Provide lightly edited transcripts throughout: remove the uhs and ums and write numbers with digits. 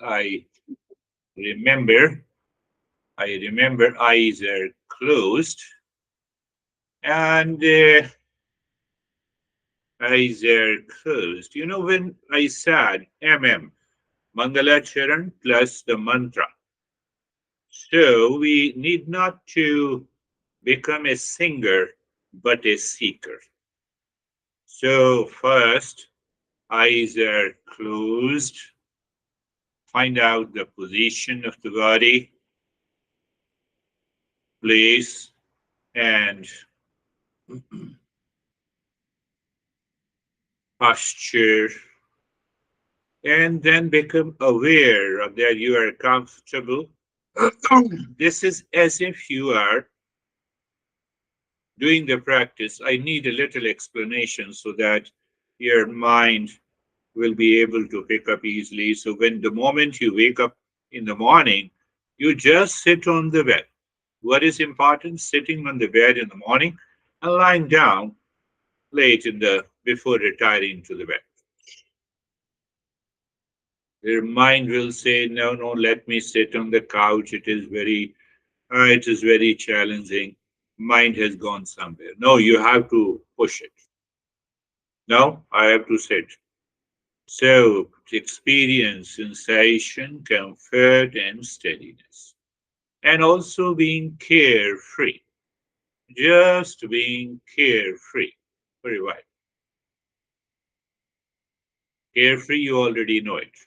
I remember, eyes are closed and eyes are closed. You know, when I said Mangala Charan plus the mantra. So we need not to become a singer, but a seeker. So first, eyes are closed. Find out the position of the body, place, and posture, and then become aware of that you are comfortable. This is as if you are doing the practice. I need a little explanation so that your mind will be able to pick up easily. So when the moment you wake up in the morning, you just sit on the bed. What is important? Sitting on the bed in the morning and lying down late in the before retiring to the bed. Your mind will say, "No, no, let me sit on the couch. It is very challenging. Mind has gone somewhere." No, you have to push it. No, I have to sit. So experience sensation, comfort, and steadiness. And also being carefree. Just being carefree. Very well. Carefree, you already know it.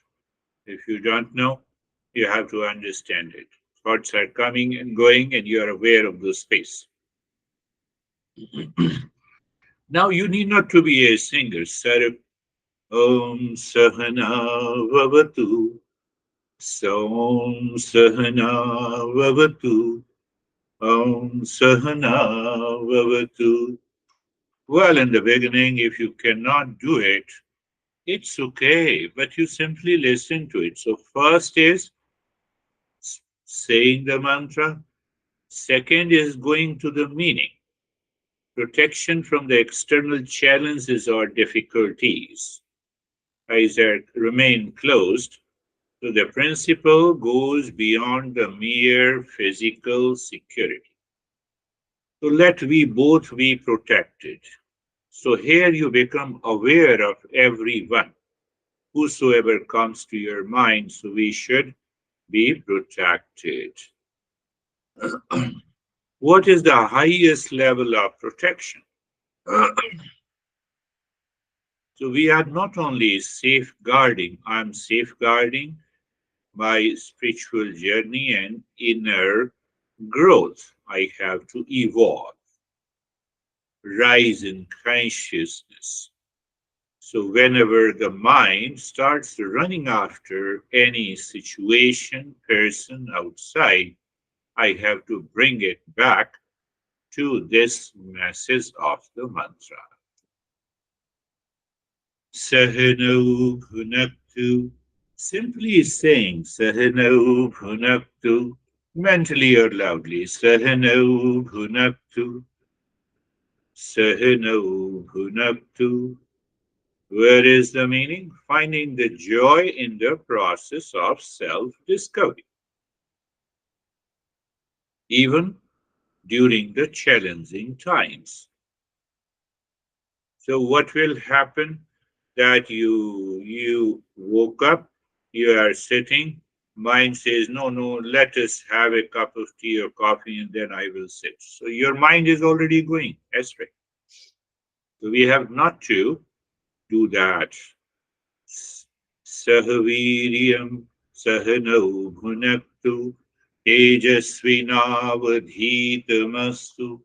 If you don't know, you have to understand it. Thoughts are coming and going, and you are aware of the space. Now, you need not to be a singer. Sarv Om Sahana Vavatu. Som Sahana Vavatu. Om Sahana Vavatu. Well, in the beginning, if you cannot do it, it's okay, but you simply listen to it. So, first is saying the mantra, second is going to the meaning, protection from the external challenges or difficulties. Eyes are remain closed. So, the principle goes beyond the mere physical security. So, let we both be protected. So here you become aware of everyone, whosoever comes to your mind. So we should be protected. What is the highest level of protection? So we are not only safeguarding, I'm safeguarding my spiritual journey and inner growth. I have to evolve, rise in consciousness. So, whenever the mind starts running after any situation, person outside, I have to bring it back to this message of the mantra. Sahano Bhunaktu. Simply saying Sahano Bhunaktu, mentally or loudly. Sahano Bhunaktu. Sahano Bhunaktu. Where is the meaning? Finding the joy in the process of self discovery, even during the challenging times. So, what will happen? That you woke up, you are sitting, mind says, "No, no, let us have a cup of tea or coffee and then I will sit." So, your mind is already going astray. So, we have not to do that. Sahaviryam Sahanau Bhunaktu Tejasvinavadhitamastu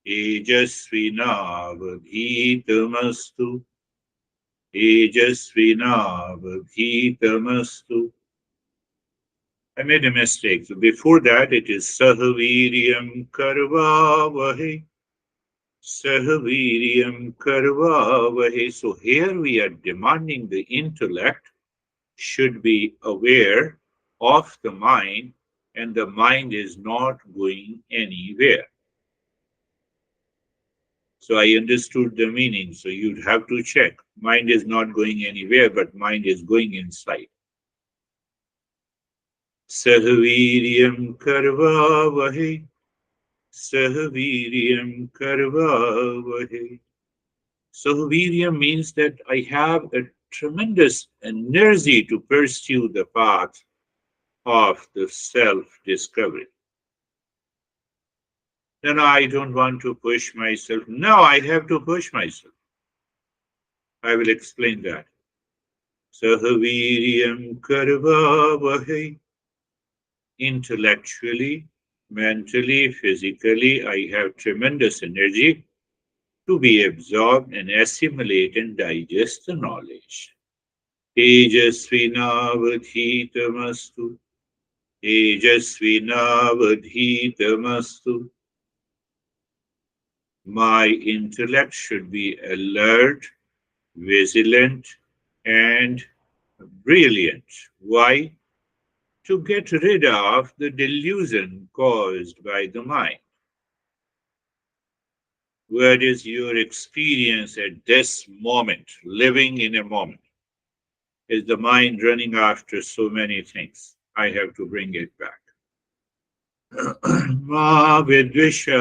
Tejasvinavadhitamastu Tejasvinavadhitamastu. I made a mistake. So before that, it is Sahaviryam Karvavahe. Sahaviryam Karvavahe. So here we are demanding the intellect should be aware of the mind, and the mind is not going anywhere. So I understood the meaning. So you'd have to check. Mind is not going anywhere, but mind is going inside. Sahaviryam karvavahe, Sahaviryam karvavahe. Sahaviryam means that I have a tremendous energy to pursue the path of the self-discovery. No, no, I don't want to push myself. No, I have to push myself. I will explain that. Sahaviryam karvavahe. Intellectually, mentally, physically, I have tremendous energy to be absorbed and assimilate and digest the knowledge. Tejasvinavadhitamastu. Tejasvinavadhitamastu. My intellect should be alert, vigilant, and brilliant. Why? To get rid of the delusion caused by the mind. What is your experience at this moment, living in a moment? Is the mind running after so many things? I have to bring it back. Ma vidvisha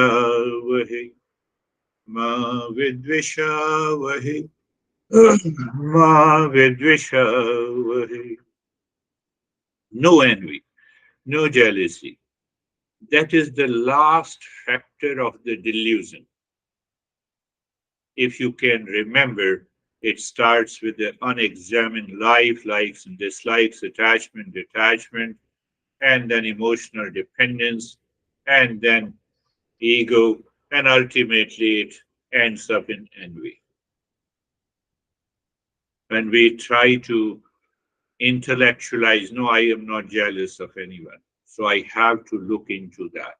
vahi, ma vidvisha vahi, ma vidvisha vahi. No envy, no jealousy. That is the last factor of the delusion. If you can remember, it starts with the unexamined life, likes and dislikes, attachment, detachment, and then emotional dependence, and then ego, and ultimately it ends up in envy. When we try to intellectualize, no, I am not jealous of anyone. So I have to look into that.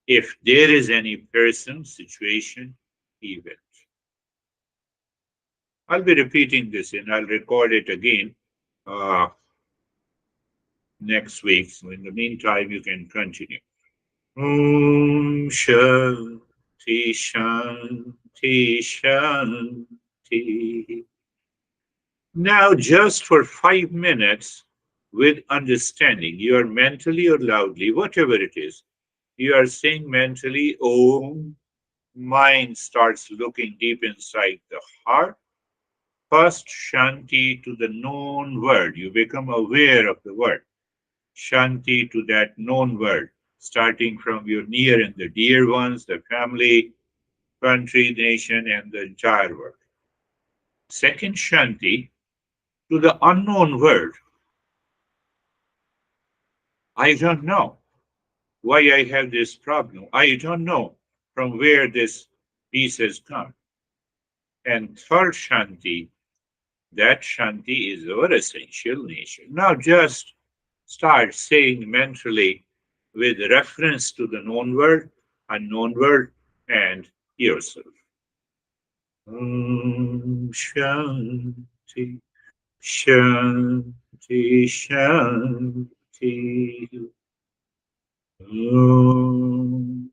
If there is any person, situation, event. I'll be repeating this and I'll record it again uh, next week. So in the meantime, you can continue. Om Shanti Shanti Shanti. Now, just for 5 minutes with understanding, you are mentally or loudly, whatever it is, you are saying mentally, Om, mind starts looking deep inside the heart. First, Shanti to the known word. You become aware of the word. Shanti to that known word, starting from your near and the dear ones, the family, country, nation, and the entire world. Second, Shanti to the unknown word. I don't know why I have this problem. I don't know from where this peace has come. And third, Shanti, that Shanti is our essential nature. Now, just start saying mentally with reference to the known word, unknown word, and yourself. Om Shanti, Shanti, Shanti. Om.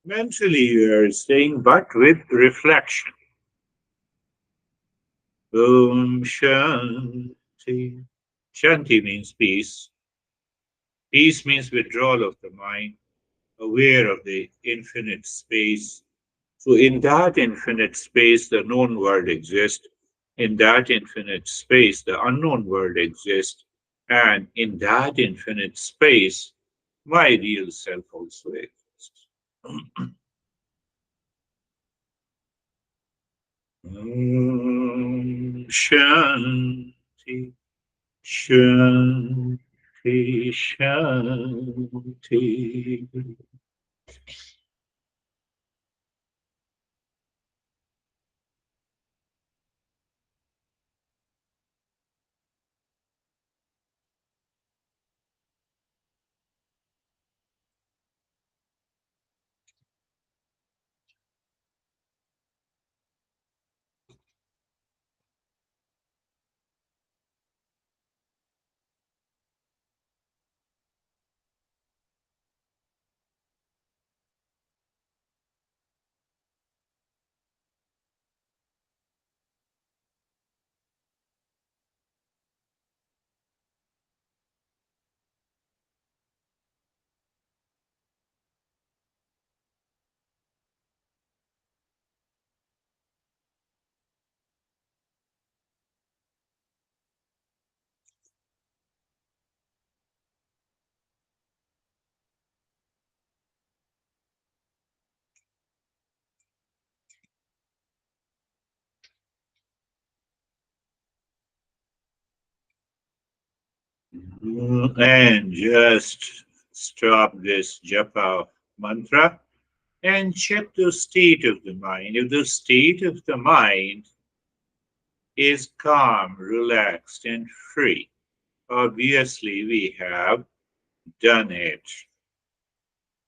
Mentally, you are saying, but with reflection. Om Shanti. Shanti means peace. Peace means withdrawal of the mind, aware of the infinite space. So, in that infinite space, the known world exists. In that infinite space, the unknown world exists. And in that infinite space, my real self also exists. Om Shanti, Shanti, Shanti. And just stop this japa mantra and check the state of the mind. If the state of the mind is calm, relaxed, and free, obviously we have done it.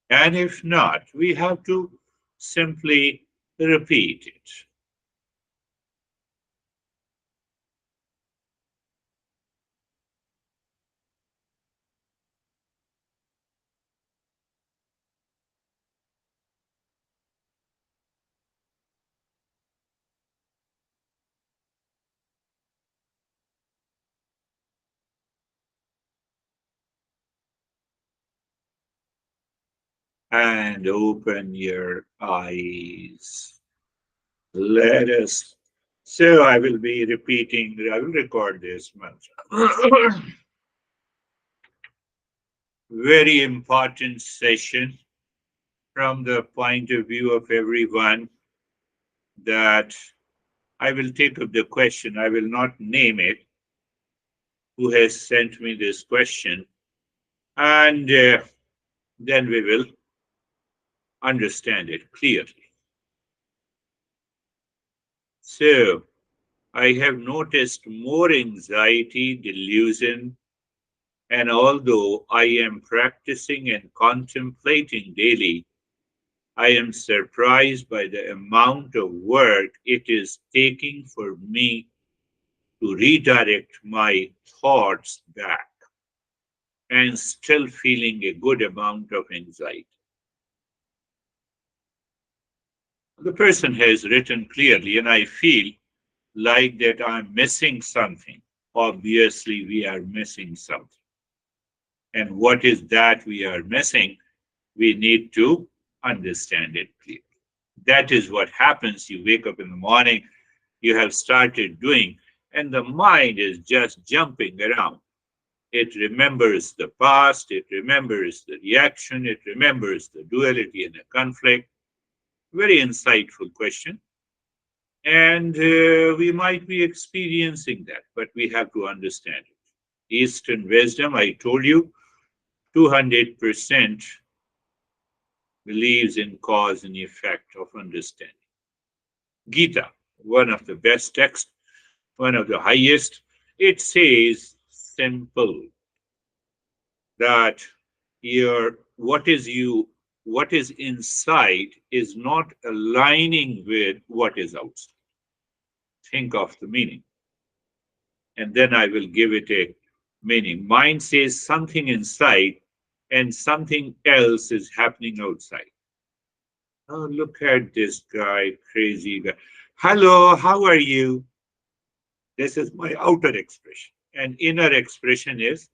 And if not, we have to simply repeat it. And open your eyes. Let us. So I will be repeating, I will record this mantra. Very important session from the point of view of everyone that I will take up the question. I will not name it, who has sent me this question, and then we will understand it clearly. So, I have noticed more anxiety, delusion, and although I am practicing and contemplating daily, I am surprised by the amount of work it is taking for me to redirect my thoughts back and still feeling a good amount of anxiety. The person has written clearly, and I feel like that I'm missing something. Obviously, we are missing something. And what is that we are missing? We need to understand it clearly. That is what happens. You wake up in the morning, you have started doing, and the mind is just jumping around. It remembers the past, it remembers the reaction, it remembers the duality and the conflict. Very insightful question. And we might be experiencing that, but we have to understand it. Eastern wisdom, I told you, 200% believes in cause and effect of understanding. Gita, one of the best texts, one of the highest, it says simple that what is inside is not aligning with what is outside. Think of the meaning, and then I will give it a meaning. Mind says something inside, and something else is happening outside. Oh, look at this guy, crazy guy. Hello, how are you? This is my outer expression. And inner expression is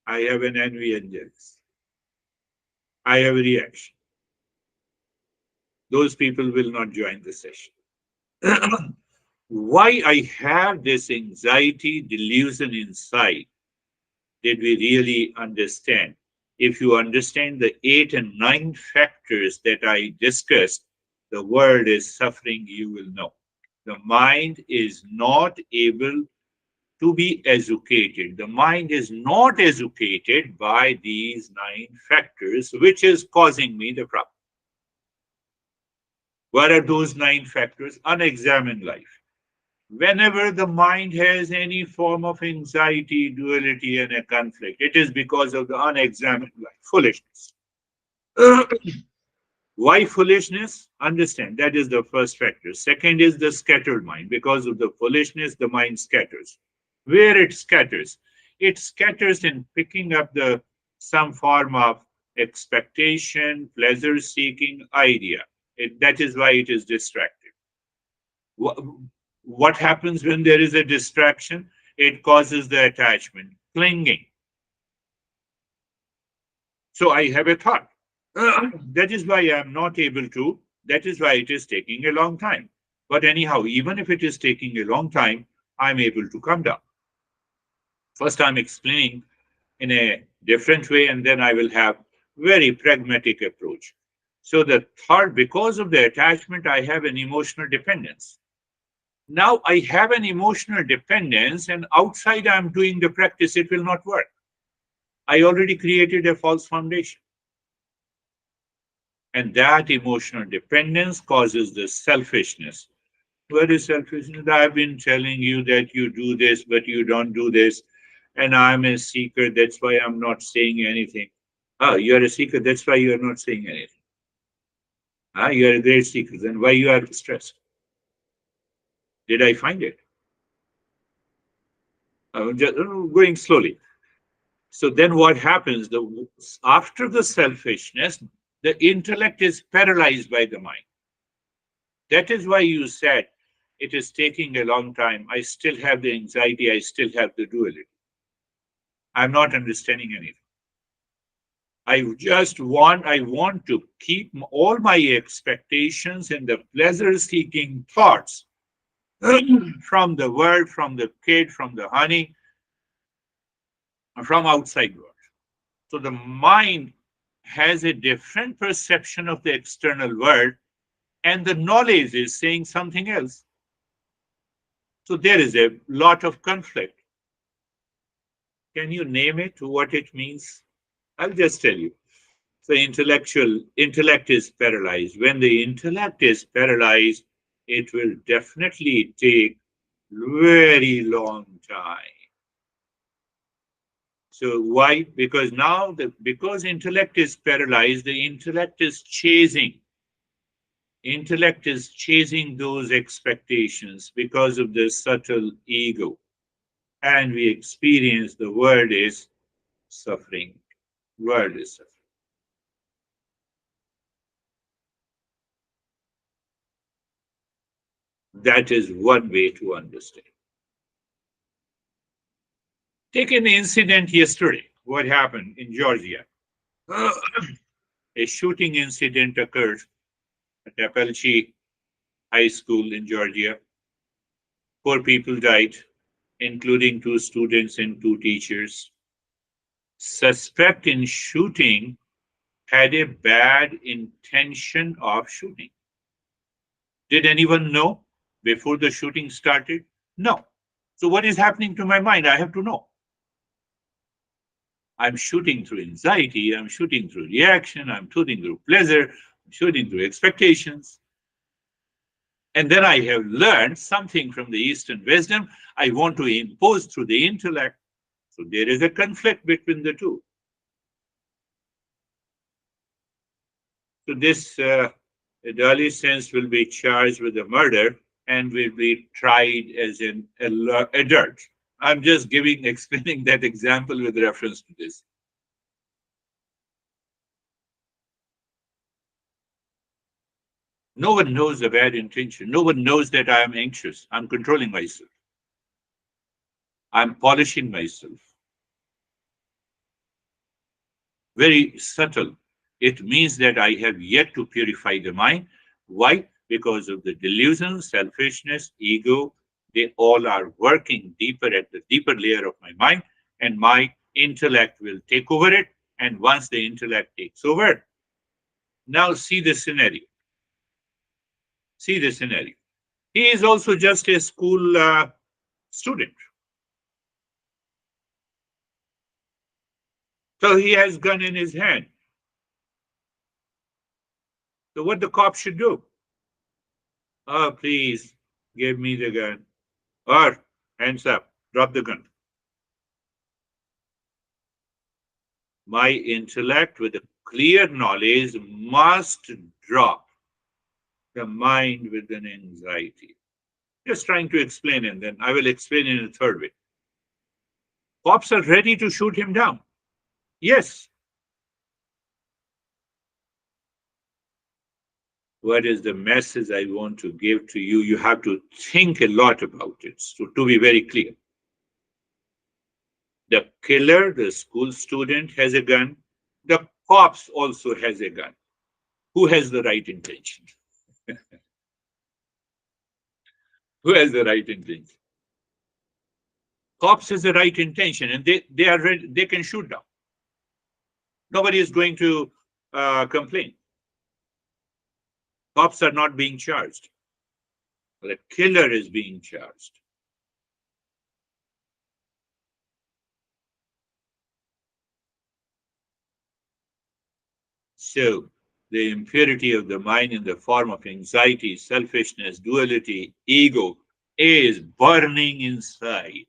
I have an envy and jealousy. I have a reaction. Those people will not join the session. Why I have this anxiety, delusion inside, did we really understand? If you understand the 8 and 9 factors that I discussed, the world is suffering, you will know. The mind is not able to be educated. The mind is not educated by these 9 factors, which is causing me the problem. What are those 9 factors? Unexamined life. Whenever the mind has any form of anxiety, duality, and a conflict, it is because of the unexamined life, foolishness. Why foolishness? Understand, that is the first factor. Second is the scattered mind. Because of the foolishness, the mind scatters. Where it scatters? It scatters in picking up the some form of expectation, pleasure-seeking idea. That is why it is distracted. What happens when there is a distraction? It causes the attachment, clinging. So I have a thought. That is why I am not able to, that is why it is taking a long time. But anyhow, even if it is taking a long time, I'm able to come down. First, I'm explaining in a different way, and then I will have very pragmatic approach. So the third, because of the attachment, I have an emotional dependence. Now I have an emotional dependence, and outside I'm doing the practice, it will not work. I already created a false foundation. And that emotional dependence causes the selfishness. What is selfishness? I've been telling you that you do this, but you don't do this. And I'm a seeker, that's why I'm not saying anything. Oh, you're a seeker, that's why you're not saying anything. Ah, you're a great seeker, then why you are stressed? Did I find it? I'm just going slowly. So then what happens? After the selfishness, the intellect is paralyzed by the mind. That is why you said it is taking a long time. I still have the anxiety. I still have the duality. I'm not understanding anything. I want to keep all my expectations and the pleasure seeking thoughts from the world, from the kid, from the honey, from outside world. So the mind has a different perception of the external world, and the knowledge is saying something else. So there is a lot of conflict. Can you name it, what it means? I'll just tell you. So intellect is paralyzed. When the intellect is paralyzed, it will definitely take very long time. So why? Because now because intellect is paralyzed, the intellect is chasing those expectations because of the subtle ego. And we experience the world is suffering. World is suffering. That is one way to understand. Take an incident yesterday. What happened in Georgia? A shooting incident occurred at Appalachia High School in Georgia. Four people died, including two students and two teachers. Suspect in shooting had a bad intention of shooting. Did anyone know before the shooting started? No. So, what is happening to my mind? I have to know. I'm shooting through anxiety, I'm shooting through reaction, I'm shooting through pleasure, I'm shooting through expectations. And then I have learned something from the Eastern wisdom I want to impose through the intellect. So there is a conflict between the two. So this adolescent will be charged with a murder and will be tried as an adult. I'm just explaining that example with reference to this. No one knows the bad intention. No one knows that I am anxious. I'm controlling myself. I'm polishing myself. Very subtle. It means that I have yet to purify the mind. Why? Because of the delusion, selfishness, ego. They all are working deeper at the deeper layer of my mind, and my intellect will take over it. And once the intellect takes over, now see the scenario. See the scenario. He is also just a school student. So he has gun in his hand. So what the cop should do? Oh, please give me the gun. Or hands up, drop the gun. My intellect with a clear knowledge must drop the mind with an anxiety. Just trying to explain, and then I will explain in a third way. Cops are ready to shoot him down. Yes. What is the message I want to give to you? You have to think a lot about it. So, to be very clear, the killer, the school student, has a gun. The cops also has a gun. Who has the right intention? Who has the right intention? Cops has the right intention, and they are ready, they can shoot down. Nobody is going to complain. Cops are not being charged. The killer is being charged. So, the impurity of the mind in the form of anxiety, selfishness, duality, ego is burning inside.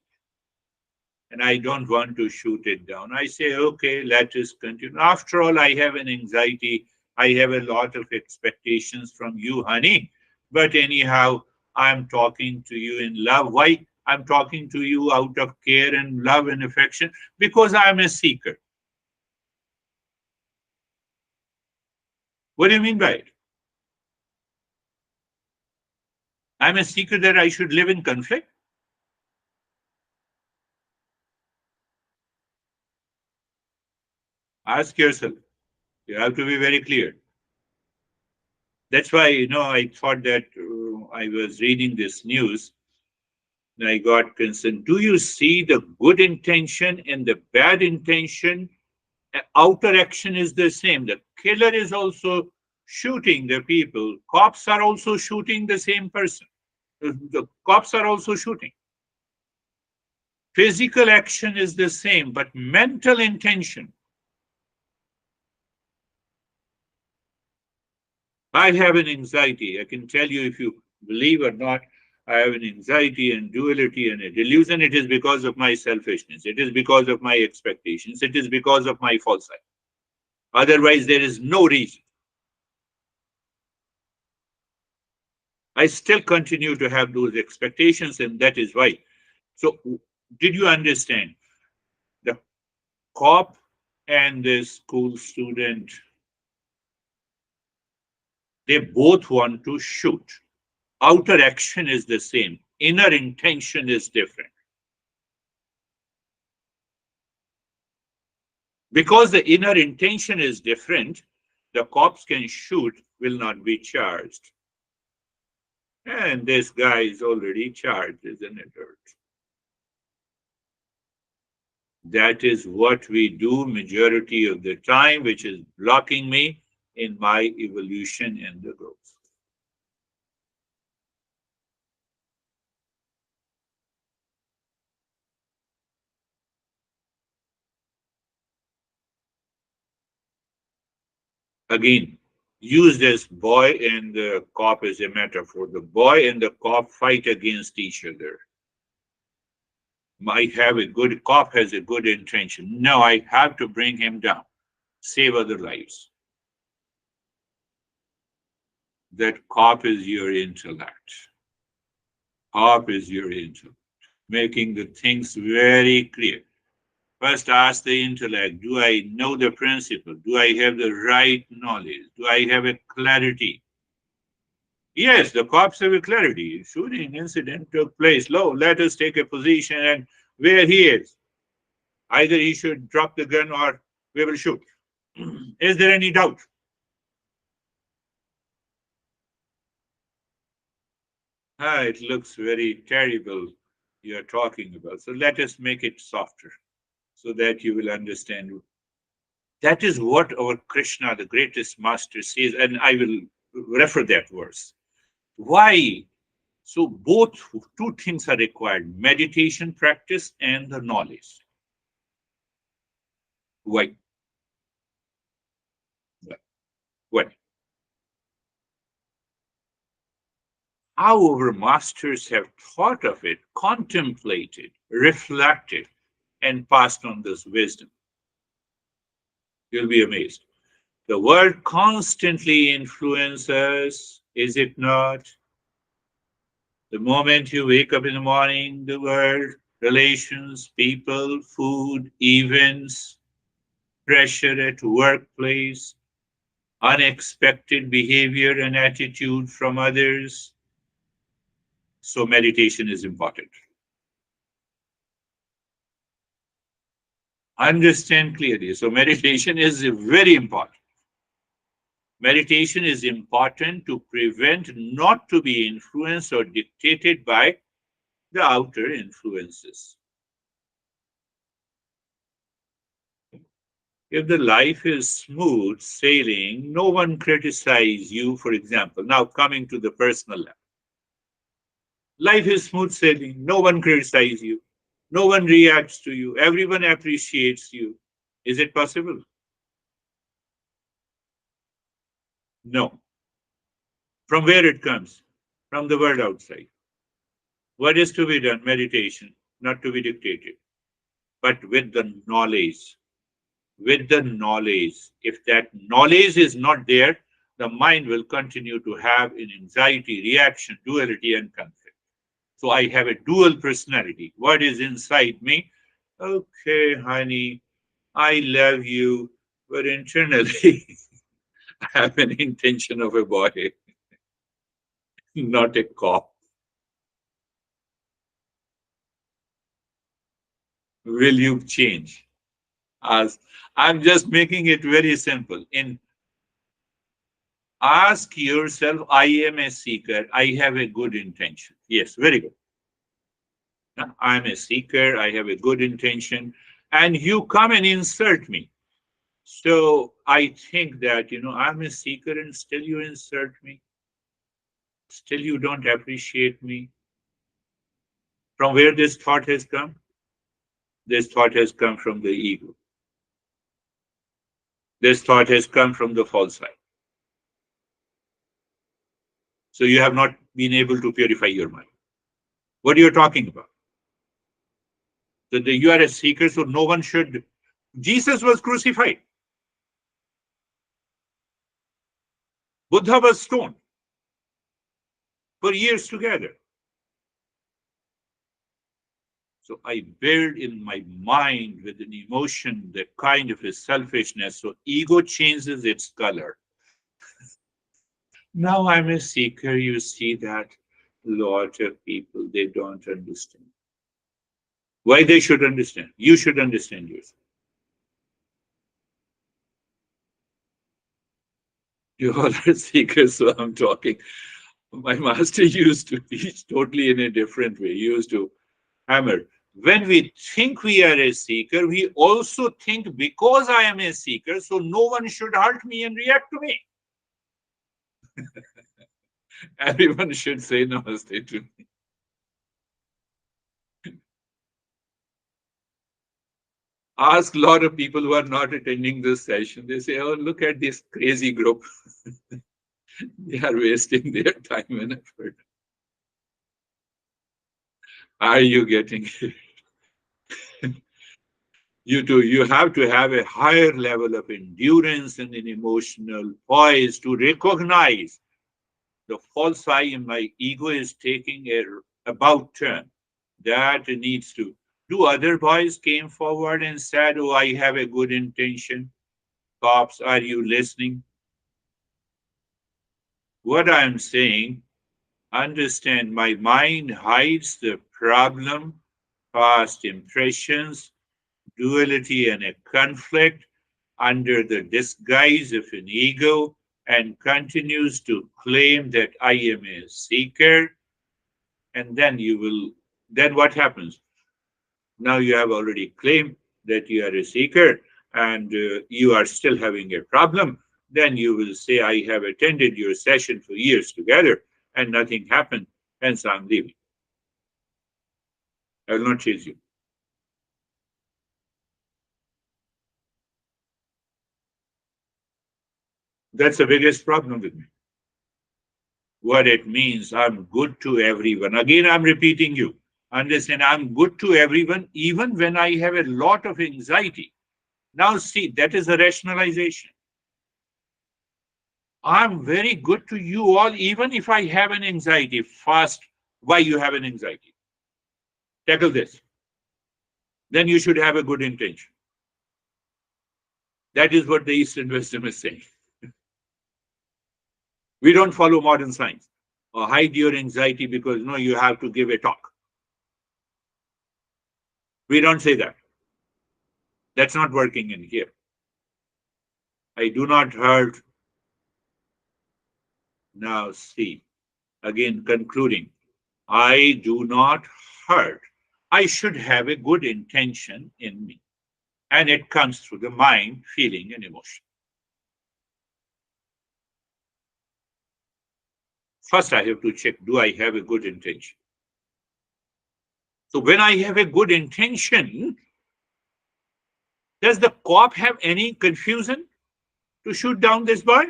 And I don't want to shoot it down. I say, okay, let us continue. After all, I have an anxiety. I have a lot of expectations from you, honey. But anyhow, I'm talking to you in love. Why? I'm talking to you out of care and love and affection because I'm a seeker. What do you mean by it? I'm a seeker that I should live in conflict? Ask yourself. You have to be very clear. That's why, I thought that I was reading this news and I got concerned. Do you see the good intention and the bad intention? Outer action is the same. The killer is also shooting the people. Cops are also shooting the same person. The cops are also shooting. Physical action is the same, but mental intention. I have an anxiety. I can tell you if you believe or not, I have an anxiety and duality and a delusion. It is because of my selfishness. It is because of my expectations. It is because of my falsehood. Otherwise, there is no reason. I still continue to have those expectations, and that is why. So, did you understand? The cop and the school student, they both want to shoot. Outer action is the same, inner intention is different. Because the inner intention is different, the cops can shoot, will not be charged. And this guy is already charged, isn't it? That is what we do majority of the time, which is blocking me in my evolution and the growth. Again, use this boy and the cop as a metaphor. The boy and the cop fight against each other. I have a good cop has a good intention. No, I have to bring him down, save other lives. That cop is your intellect. Cop is your intellect, making the things very clear. First, ask the intellect, do I know the principle? Do I have the right knowledge? Do I have a clarity? Yes, the cops have a clarity. Shooting incident took place. Lo, let us take a position and where he is. Either he should drop the gun or we will shoot. Is there any doubt? It looks very terrible you are talking about. So let us make it softer so that you will understand. That is what our Krishna, the greatest master, says, and I will refer that verse. Why? So both two things are required: meditation practice and the knowledge. Why? Why? How our masters have thought of it, contemplated, reflected, and passed on this wisdom. You'll be amazed. The world constantly influences, is it not? The moment you wake up in the morning, the world, relations, people, food, events, pressure at workplace, unexpected behavior and attitude from others. So meditation is important. Understand clearly. So meditation is very important. Meditation is important to prevent not to be influenced or dictated by the outer influences. If the life is smooth sailing, no one criticizes you, for example. Now coming to the personal level. Life is smooth sailing. No one criticizes you. No one reacts to you. Everyone appreciates you. Is it possible? No. From where it comes? From the world outside. What is to be done? Meditation, not to be dictated, but with the knowledge. With the knowledge. If that knowledge is not there, the mind will continue to have an anxiety, reaction, duality, and conflict. So I have a dual personality. What is inside me? Okay, honey, I love you, but internally I have an intention of a boy, not a cop. Will you change? As I'm just making it very simple. In ask yourself, I am a seeker. I have a good intention. Yes, very good. I'm a seeker. I have a good intention. And you come and insert me. So I think that, I'm a seeker and still you insert me. Still you don't appreciate me. From where this thought has come? This thought has come from the ego. This thought has come from the false side. So you have not been able to purify your mind. What are you talking about? That you are a seeker, so no one should. Jesus was crucified. Buddha was stoned for years together. So I build in my mind with an emotion the kind of a selfishness. So ego changes its color. Now I'm a seeker. You see that lot of people, they don't understand. Why they should understand? You should understand yourself. You all are seekers, so I'm talking. My master used to teach totally in a different way. He used to hammer. When we think we are a seeker, we also think because I am a seeker, so no one should hurt me and react to me. Everyone should say namaste to me. Ask a lot of people who are not attending this session. They say, oh, look at this crazy group. They are wasting their time and effort. Are you getting it? You have to have a higher level of endurance and an emotional poise to recognize the false I in my ego is taking a about turn. That needs to. Do other boys came forward and said, oh, I have a good intention. Cops, are you listening? What I'm saying, understand my mind hides the problem, past impressions, duality and a conflict under the disguise of an ego and continues to claim that I am a seeker. And then what happens? Now you have already claimed that you are a seeker and you are still having a problem. Then you will say, I have attended your session for years together and nothing happened, hence I'm leaving. I will not chase you. That's the biggest problem with me. What it means, I'm good to everyone. Again, I'm repeating you. Understand, I'm good to everyone, even when I have a lot of anxiety. Now, see, that is a rationalization. I'm very good to you all, even if I have an anxiety. First, why you have an anxiety? Tackle this. Then you should have a good intention. That is what the Eastern wisdom is saying. We don't follow modern science or hide your anxiety because no, you have to give a talk. We don't say that. That's not working in here. I do not hurt. Now, see, again, concluding, I do not hurt. I should have a good intention in me. And it comes through the mind, feeling, and emotion. First, I have to check, do I have a good intention? So when I have a good intention, does the cop have any confusion to shoot down this boy?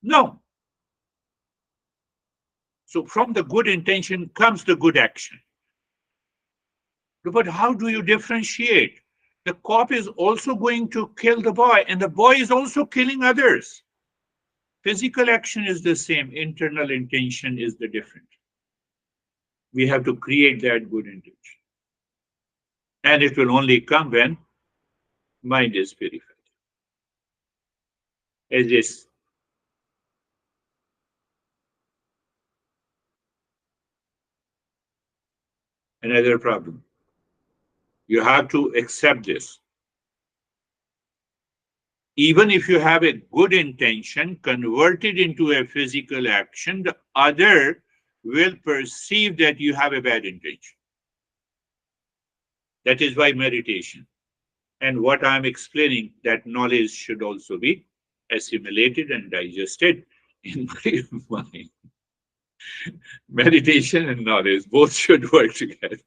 No. So from the good intention comes the good action. But how do you differentiate? The cop is also going to kill the boy, and the boy is also killing others. Physical action is the same, internal intention is the different. We have to create that good intention. And it will only come when mind is purified. As is another problem. You have to accept this. Even if you have a good intention converted into a physical action, the other will perceive that you have a bad intention. That is why meditation. And what I'm explaining, that knowledge should also be assimilated and digested in my mind. Meditation and knowledge both should work together.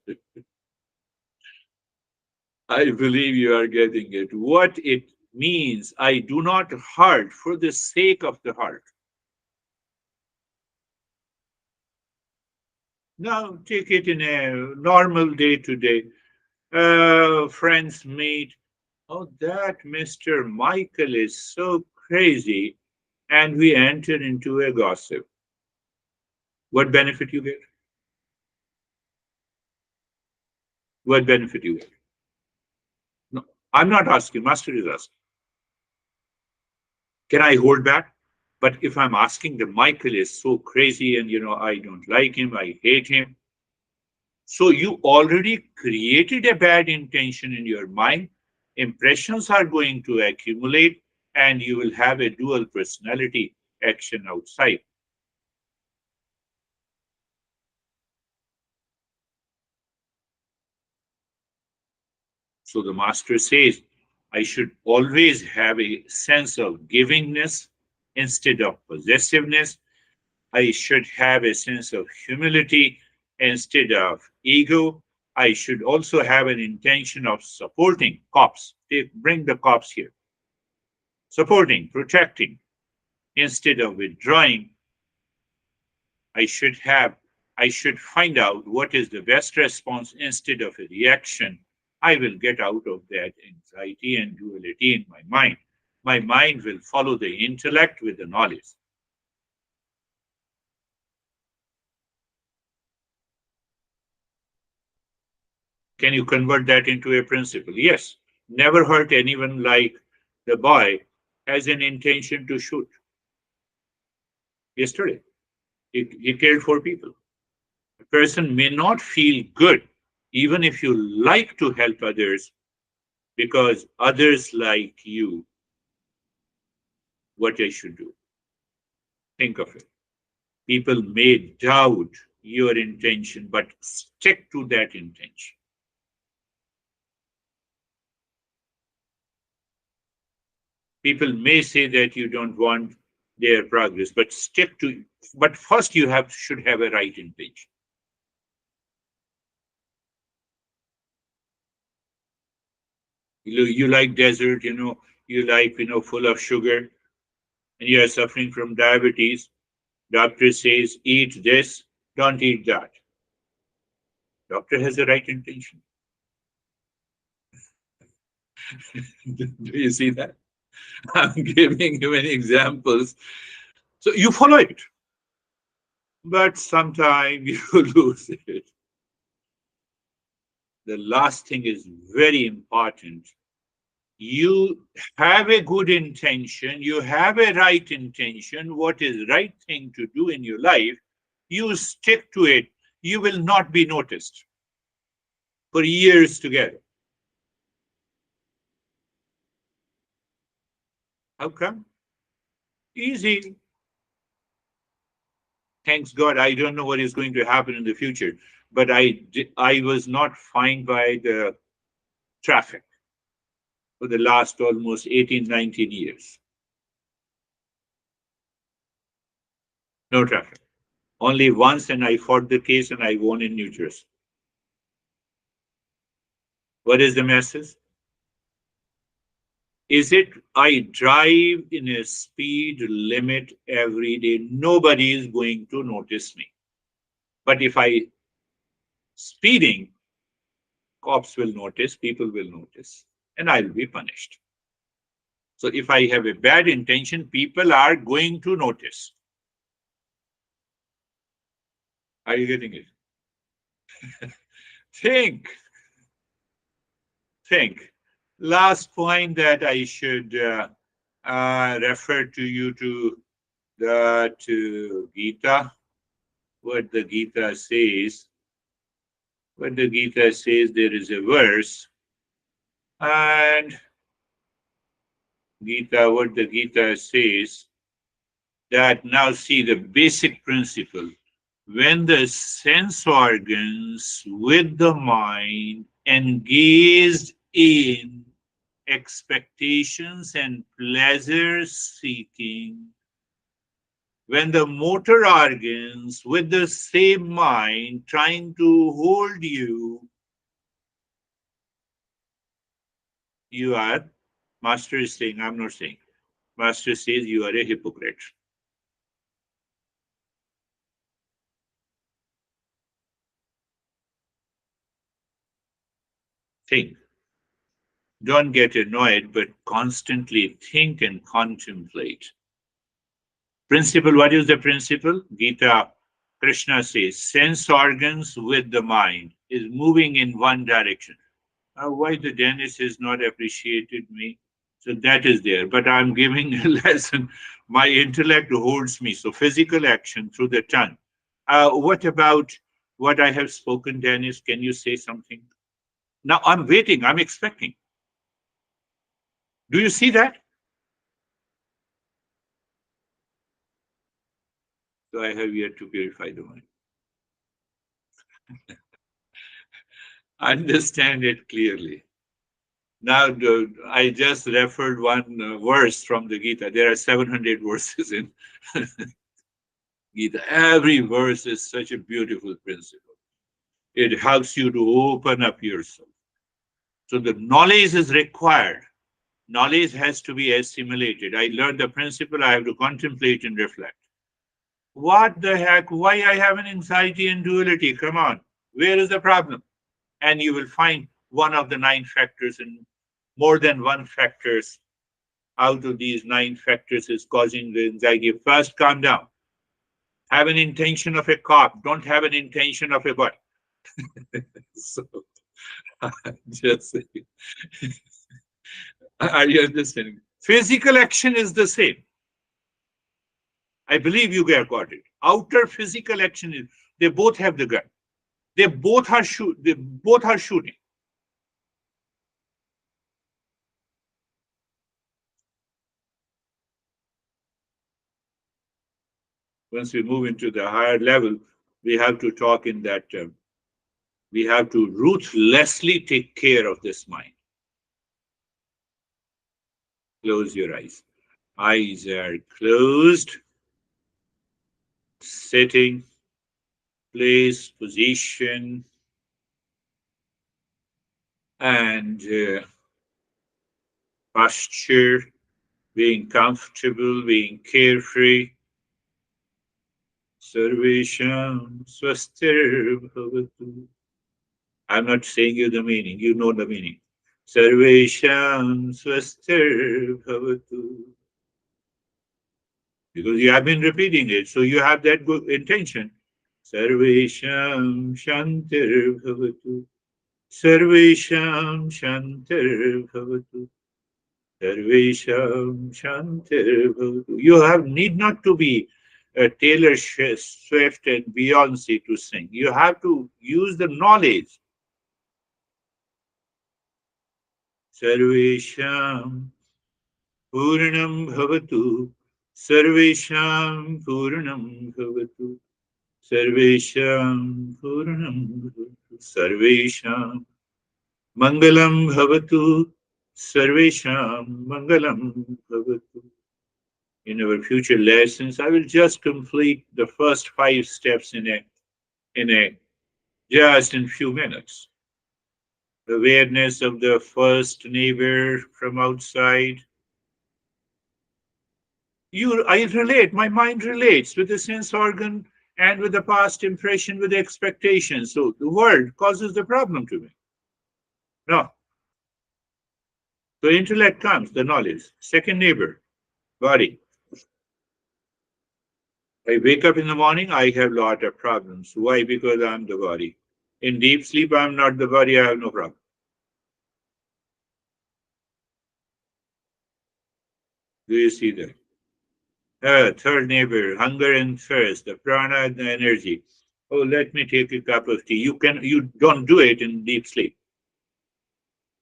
I believe you are getting it. What it means, I do not hurt for the sake of the heart. Now, take it in a normal day to day. Friends meet. Oh, that Mr. Michael is so crazy. And we enter into a gossip. What benefit you get? What benefit you get? No, I'm not asking. Master is asking. Can I hold back? But if I'm asking the Michael is so crazy and I don't like him, I hate him. So you already created a bad intention in your mind. Impressions are going to accumulate and you will have a dual personality action outside. So the master says, I should always have a sense of givingness instead of possessiveness. I should have a sense of humility instead of ego. I should also have an intention of supporting cops. They bring the cops here. Supporting, protecting, instead of withdrawing. I should have, I should find out what is the best response instead of a reaction. I will get out of that anxiety and duality in my mind. My mind will follow the intellect with the knowledge. Can you convert that into a principle? Yes. Never hurt anyone like the boy has an intention to shoot. Yesterday, he killed 4 people. A person may not feel good even if you like to help others because others like you, what I should do. Think of it. People may doubt your intention, but stick to that intention. People may say that you don't want their progress, but stick to. But first, you should have a right intention. You like desert, you like full of sugar, and you are suffering from diabetes. Doctor says eat this, don't eat that. Doctor has the right intention. Do you see that? I'm giving you many examples. So you follow it, but sometimes you lose it. The last thing is very important. You have a good intention, you have a right intention, what is right thing to do in your life, you stick to it. You will not be noticed for years together. How come? Easy. Thanks God, I don't know what is going to happen in the future, but I was not fined by the traffic for the last almost 18, 19 years. No traffic. Only once, and I fought the case and I won in New Jersey. What is the message? Is it I drive in a speed limit every day? Nobody is going to notice me. But if I speeding, cops will notice, people will notice, and I'll be punished. So if I have a bad intention, people are going to notice. Are you getting it? Think, think. Last point that I should refer to you to the Gita. What the Gita says. What the Gita says, there is a verse, and Gita, what the Gita says, that now see the basic principle. When the sense organs with the mind engaged in expectations and pleasure seeking, when the motor organs with the same mind trying to hold you, you are, Master is saying, I'm not saying, Master says you are a hypocrite. Think. Don't get annoyed, but constantly think and contemplate. Principle, what is the principle? Gita, Krishna says, sense organs with the mind is moving in one direction. Why the Dennis has not appreciated me? So that is there. But I'm giving a lesson. My intellect holds me. So physical action through the tongue. What about what I have spoken, Dennis? Can you say something? Now I'm waiting. I'm expecting. Do you see that? So I have yet to purify the mind. Understand it clearly. Now, I just referred one verse from the Gita. There are 700 verses in Gita. Every verse is such a beautiful principle. It helps you to open up yourself. So the knowledge is required. Knowledge has to be assimilated. I learned the principle, I have to contemplate and reflect. What the heck? Why I have an anxiety and duality? Come on. Where is the problem? And you will find one of the 9 factors, and more than one factors out of these 9 factors is causing the anxiety. First, calm down. Have an intention of a cop. Don't have an intention of a butt. So, just saying. Are you understanding? Physical action is the same. I believe you got it. Outer physical action is, they both have the gun. They both are shooting. Once we move into the higher level, we have to talk in that term. We have to ruthlessly take care of this mind. Close your eyes. Eyes are closed. Sitting, place, position, and posture, being comfortable, being carefree. Sarvesham swastir bhavatu. I'm not saying you the meaning, you know the meaning. Sarvesham swastir bhavatu. Because you have been repeating it, so you have that good intention. Sarvesham shantir bhavatu. Sarvesham shantir bhavatu. Sarvesham shantir bhavatu. You have need not to be Taylor Swift and Beyonce to sing. You have to use the knowledge. Sarvesham Purnam Bhavatu. Sarvesham Purnam Bhavatu. Sarvesham Purnam Bhavatu. Sarvesham Mangalam Bhavatu. Sarvesham Mangalam Bhavatu. In our future lessons, I will just complete the first 5 steps in a just in few minutes. Awareness of the first neighbor from outside. I relate, my mind relates with the sense organ and with the past impression, with the expectation. So the world causes the problem to me. No. So intellect comes, the knowledge. Second neighbor, body. I wake up in the morning, I have a lot of problems. Why? Because I'm the body. In deep sleep, I'm not the body, I have no problem. Do you see that? Third neighbor, hunger and thirst, the prana and the energy. Oh, let me take a cup of tea. You don't do it in deep sleep.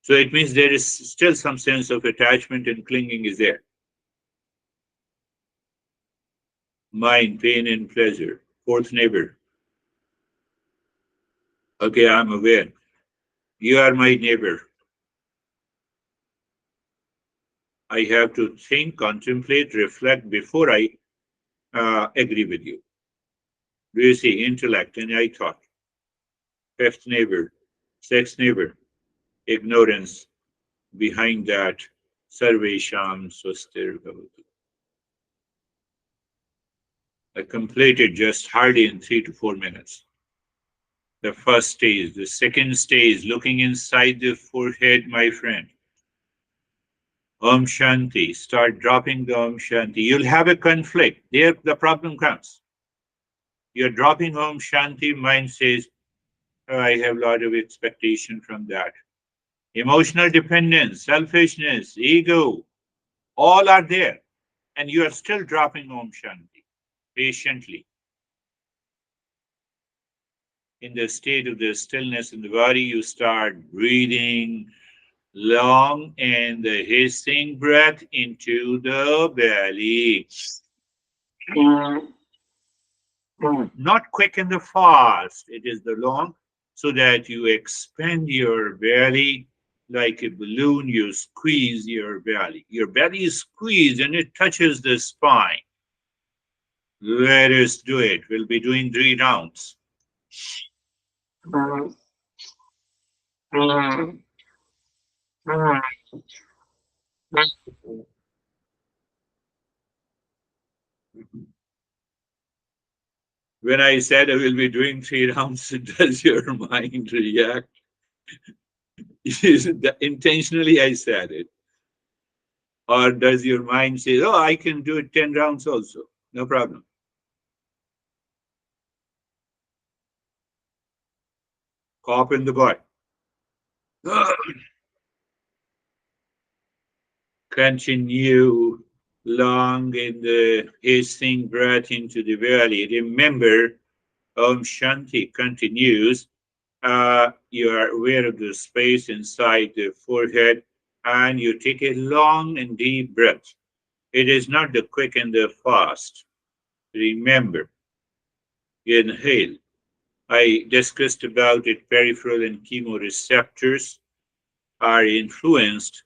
So it means there is still some sense of attachment and clinging is there. Mind, pain, and pleasure. Fourth neighbor. Okay, I'm aware. You are my neighbor. I have to think, contemplate, reflect before I agree with you. Do you see intellect and I thought? Fifth neighbor, sixth neighbor, ignorance. Behind that, Sarvesham Swastir Bhavatu. I completed just hardly in 3 to 4 minutes. The first stage, the second stage, looking inside the forehead, my friend. Om Shanti. Start dropping the Om Shanti. You'll have a conflict. There, the problem comes. You're dropping Om Shanti. Mind says, "Oh, I have a lot of expectation from that." Emotional dependence, selfishness, ego, all are there. And you are still dropping Om Shanti patiently. In the state of the stillness in the body, you start breathing long and the hissing breath into the belly. Not quick and the fast, it is the long, so that you expand your belly like a balloon, you squeeze your belly. Your belly is squeezed and it touches the spine. Let us do it. We'll be doing 3 rounds. When I said I will be doing 3 rounds, does your mind react? Intentionally, I said it. Or does your mind say, oh, I can do it 10 rounds also? No problem. Cop in the butt. Continue long in the hissing breath into the belly. Remember, Om Shanti continues. You are aware of the space inside the forehead and you take a long and deep breath. It is not the quick and the fast. Remember, inhale. I discussed about it, peripheral and chemoreceptors are influenced.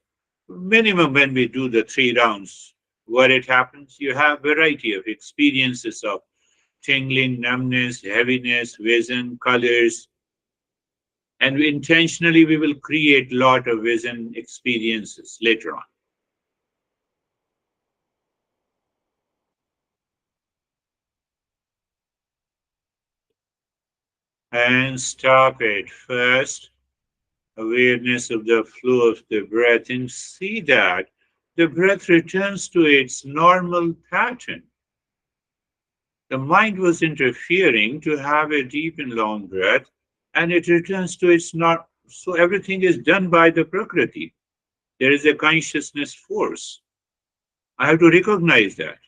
Minimum when we do the 3 rounds, what it happens, you have variety of experiences of tingling, numbness, heaviness, vision, colors, and intentionally we will create a lot of vision experiences later on. And stop it first. Awareness of the flow of the breath and see that the breath returns to its normal pattern. The mind was interfering to have a deep and long breath, and it returns to its not. So everything is done by the Prakriti. There is a consciousness force. I have to recognize that.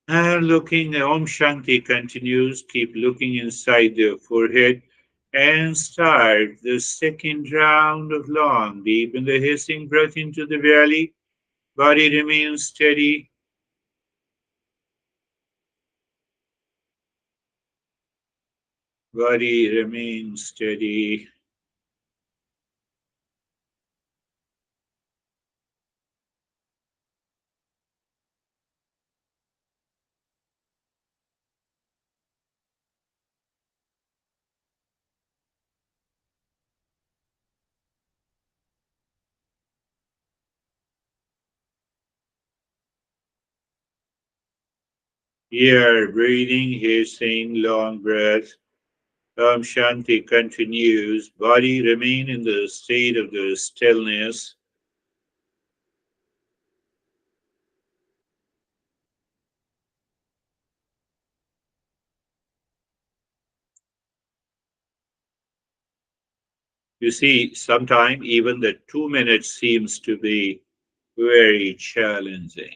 And looking, Om Shanti continues. Keep looking inside the forehead and start the second round of long, deep in the hissing breath into the belly. Body remains steady. Body remains steady. Here, breathing, he's saying long breath. Shanti continues. Body remain in the state of the stillness. You see, sometimes even the 2 minutes seems to be very challenging.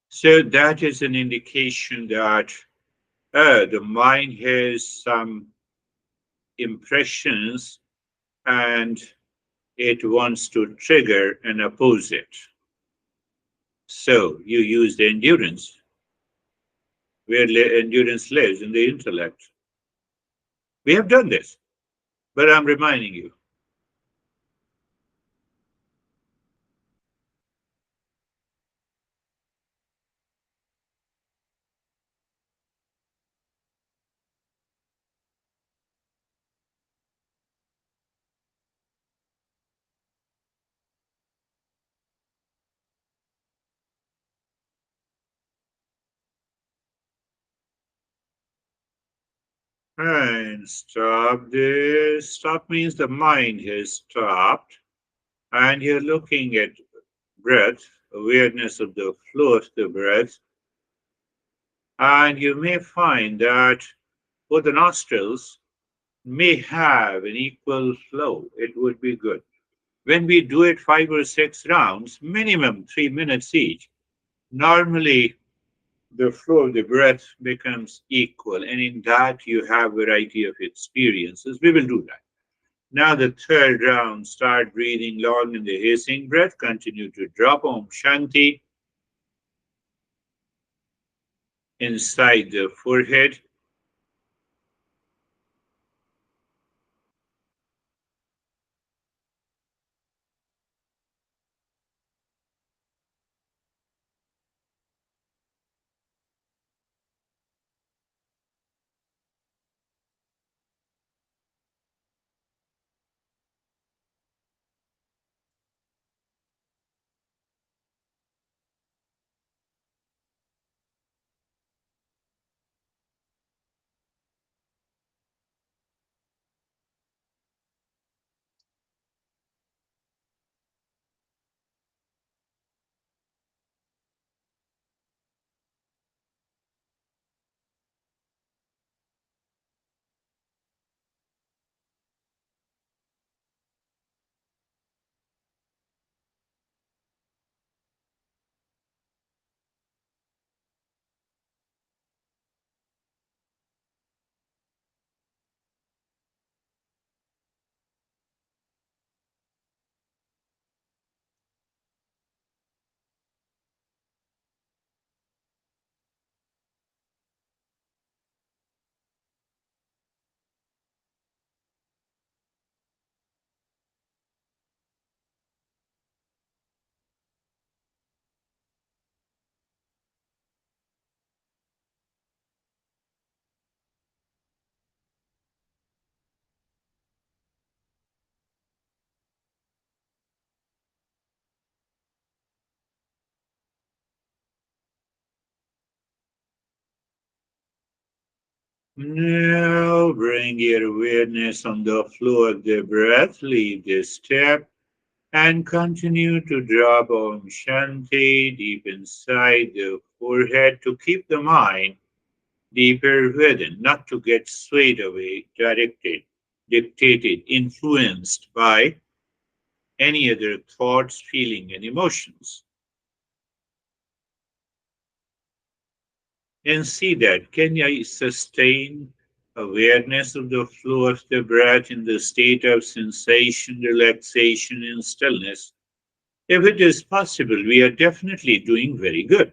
So that is an indication that the mind has some impressions and it wants to trigger and oppose it. So you use the endurance, where endurance lives in the intellect. We have done this, but I'm reminding you. And stop this. Stop means the mind has stopped, and you're looking at breath, awareness of the flow of the breath, and you may find that both the nostrils may have an equal flow. It would be good. When we do it 5 or 6 rounds, minimum 3 minutes each, normally the flow of the breath becomes equal. And in that, you have variety of experiences. We will do that. Now, the third round, start breathing long in the hissing breath. Continue to drop Om Shanti inside the forehead. Now, bring your awareness on the flow of the breath. Leave this step and continue to drop Om Shanti deep inside the forehead to keep the mind deeper within, not to get swayed away, directed, dictated, influenced by any other thoughts, feeling, and emotions. And see that. Can I sustain awareness of the flow of the breath in the state of sensation, relaxation, and stillness? If it is possible, we are definitely doing very good.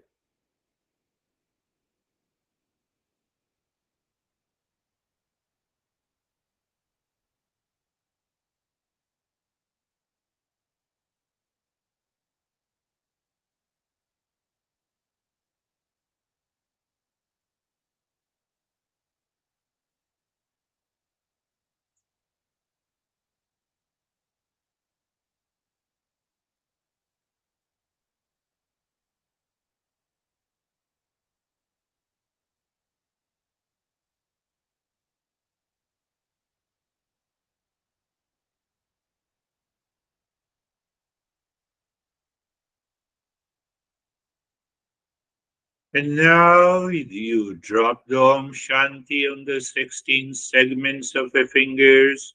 And now you drop the Om Shanti on the 16 segments of the fingers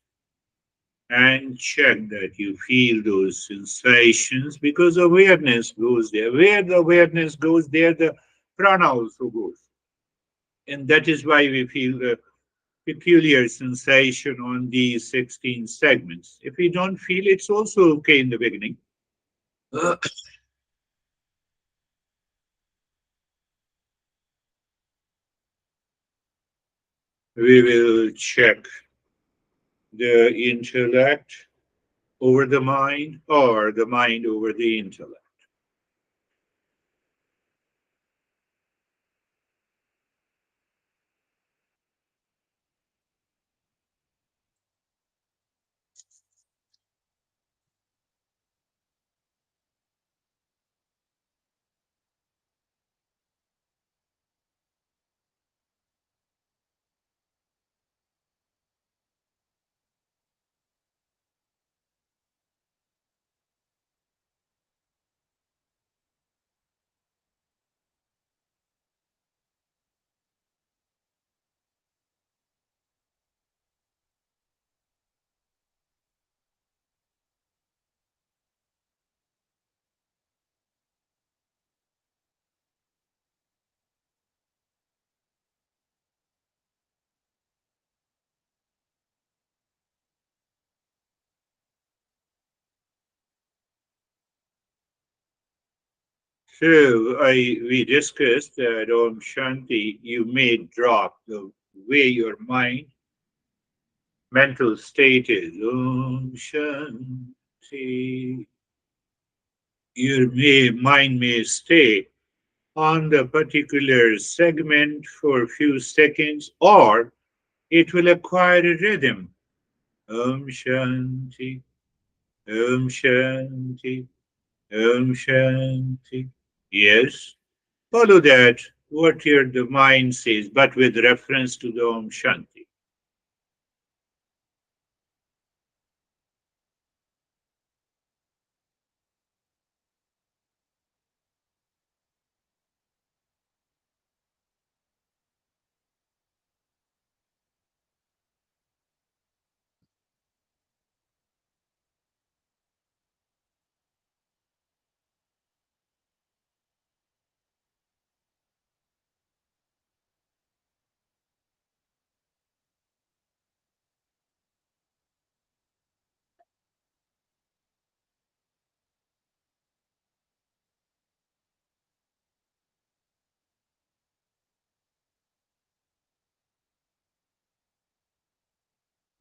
and check that you feel those sensations because awareness goes there. Where the awareness goes, there the prana also goes. And that is why we feel the peculiar sensation on these 16 segments. If we don't feel it's also okay in the beginning. We will check the intellect over the mind or the mind over the intellect. So we discussed that Om Shanti, you may drop the way your mental state is. Om Shanti. Mind may stay on the particular segment for a few seconds, or it will acquire a rhythm. Om Shanti, Om Shanti, Om Shanti. Yes, follow that, what your the mind says, but with reference to the Om Shanti.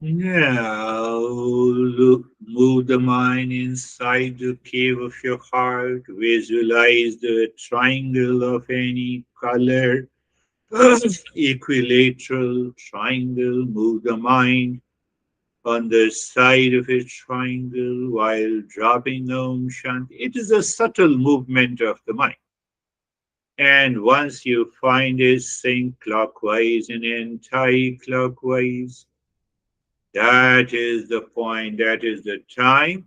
Now look, move the mind inside the cave of your heart. Visualize the triangle of any color, equilateral triangle. Move the mind on the side of a triangle while dropping Om Shanti. It is a subtle movement of the mind. And once you find it, sing clockwise and anti-clockwise. That is the point, that is the time.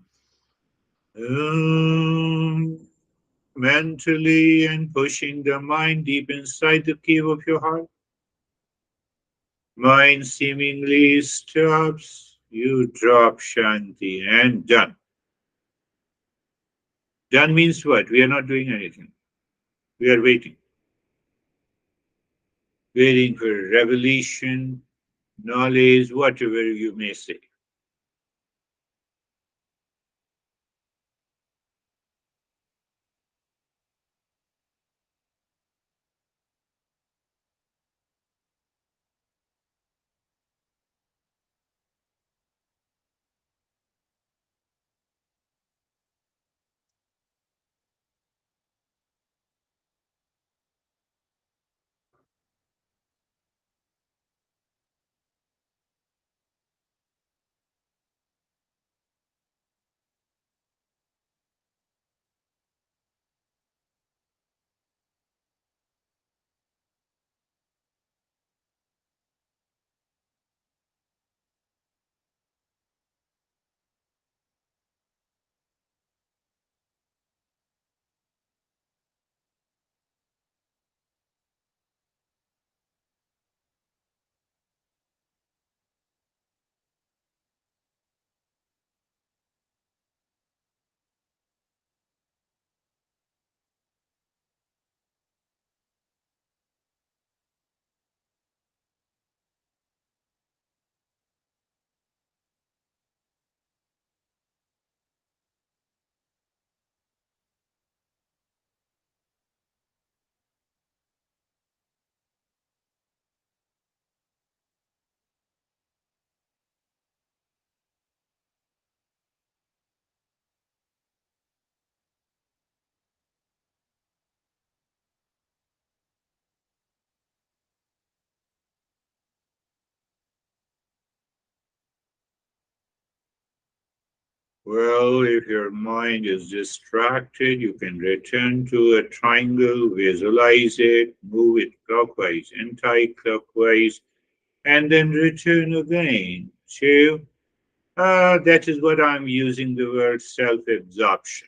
Mentally and pushing the mind deep inside the cave of your heart. Mind seemingly stops. You drop Shanti and done. Done means what? We are not doing anything. We are waiting. Waiting for revelation, knowledge, whatever you may say. Well, if your mind is distracted, you can return to a triangle, visualize it, move it clockwise, anti-clockwise, and then return again. So, that is what I'm using the word self-absorption.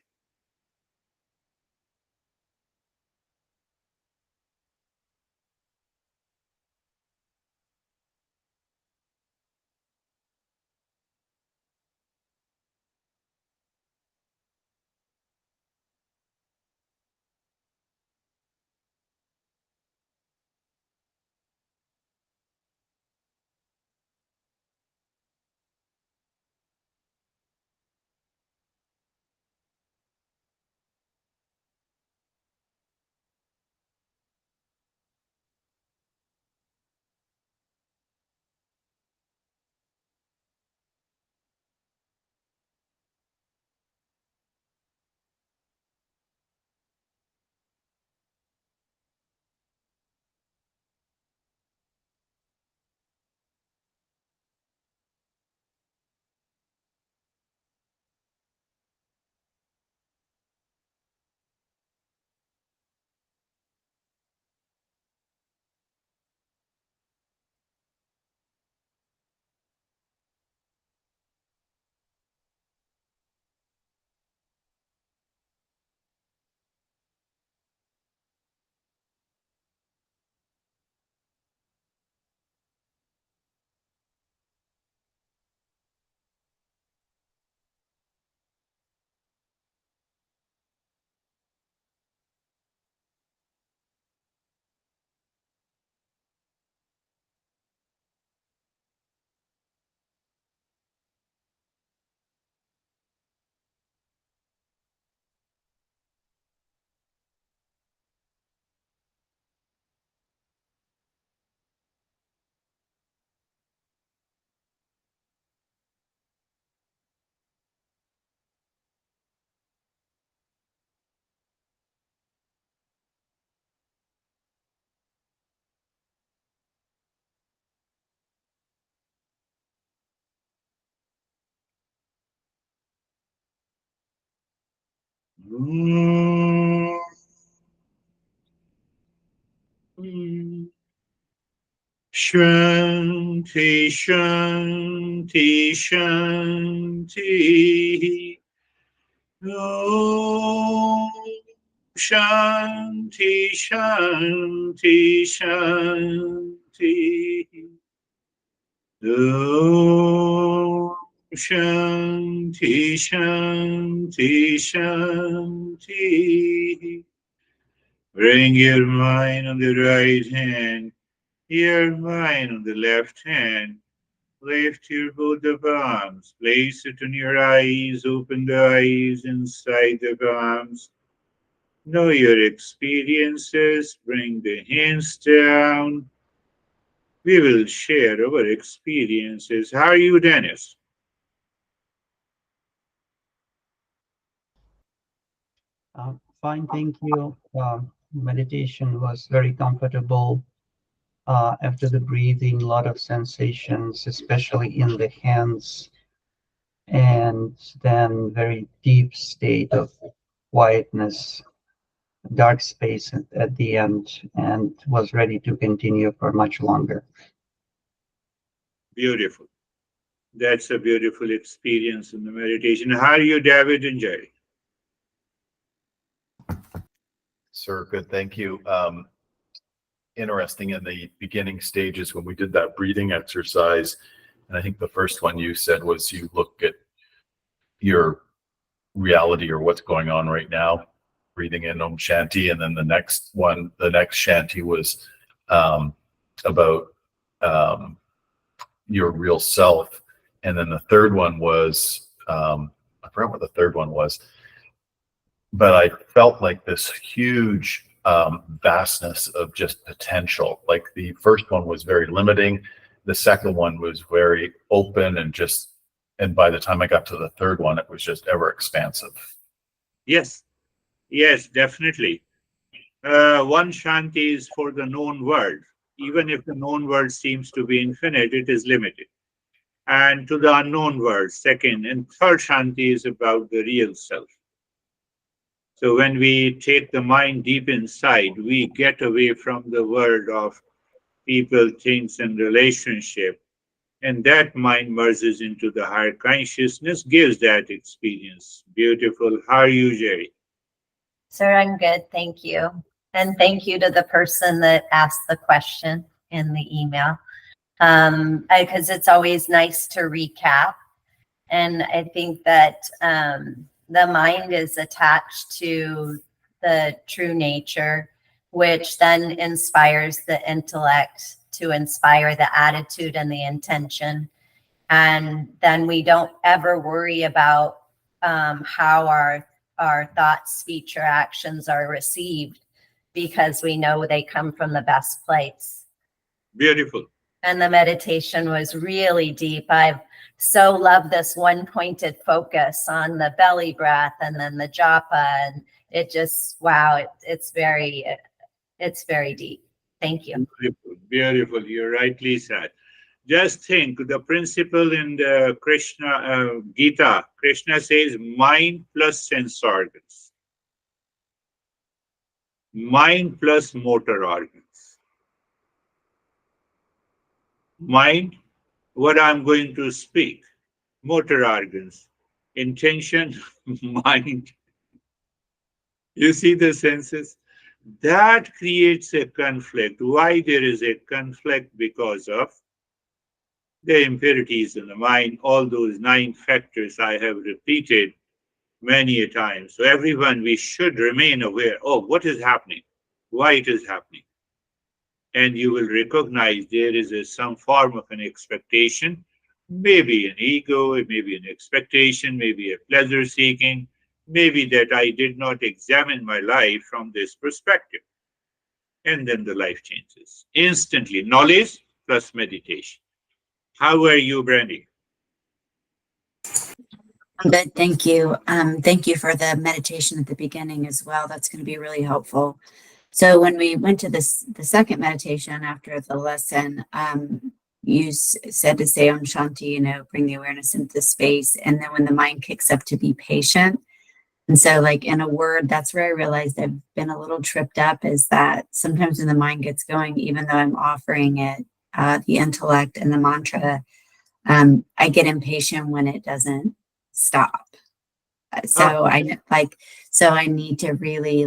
Shanti, Shanti, Shanti. Om Shanti, Shanti, Shanti. Om Shanti, Shanti, Shanti. Bring your mind on the right hand, your mind on the left hand. Lift your both the palms, place it on your eyes, open the eyes inside the palms. Know your experiences, bring the hands down. We will share our experiences. How are you, Dennis? Fine, thank you. Meditation was very comfortable. After the breathing, a lot of sensations, especially in the hands, and then very deep state of quietness, dark space at the end, and was ready to continue for much longer. Beautiful. That's a beautiful experience in the meditation. How are you, David and Jerry? Sir, good. Thank you. Interesting in the beginning stages when we did that breathing exercise. And I think the first one you said was you look at your reality or what's going on right now, breathing in Om Shanti. And then the next Shanti was about your real self. And then the third one was, I forgot what the third one was, but I felt like this huge vastness of just potential. Like the first one was very limiting. The second one was very open and by the time I got to the third one, it was just ever expansive. Yes, yes, definitely. One Shanti is for the known world. Even if the known world seems to be infinite, it is limited. and to the unknown world, second. And third Shanti is about the real self. So when we take the mind deep inside, we get away from the world of people, things, and relationship. And that mind merges into the higher consciousness, gives that experience. Beautiful. How are you, Jerry? Sir, I'm good. Thank you. And thank you to the person that asked the question in the email. Because it's always nice to recap. And I think that the mind is attached to the true nature, which then inspires the intellect to inspire the attitude and the intention. And then we don't ever worry about how our thoughts, speech, or actions are received, because we know they come from the best place. Beautiful. And the meditation was really deep. I've so loved this one pointed focus on the belly breath and then the japa. And it just, wow, it's very deep. Thank you. Beautiful. Beautiful. You're rightly said. Just think, the principle in the Krishna Gita, Krishna says mind plus sense organs, mind plus motor organs. Mind, what I'm going to speak, motor organs, intention, mind. You see the senses? That creates a conflict. Why there is a conflict? Because of the impurities in the mind, all those 9 factors I have repeated many a time. So everyone, we should remain aware of what is happening, why it is happening. And you will recognize there is some form of an expectation, maybe an ego, maybe an expectation, maybe a pleasure seeking, maybe that I did not examine my life from this perspective. And then the life changes instantly. Knowledge plus meditation. How are you, Brandy? I'm good, thank you. Thank you for the meditation at the beginning as well. That's going to be really helpful. So when we went to the second meditation after the lesson, you said to say Om Shanti, bring the awareness into the space. And then when the mind kicks up, to be patient. And so like in a word, that's where I realized I've been a little tripped up, is that sometimes when the mind gets going, even though I'm offering it the intellect and the mantra, I get impatient when it doesn't stop. So I need to really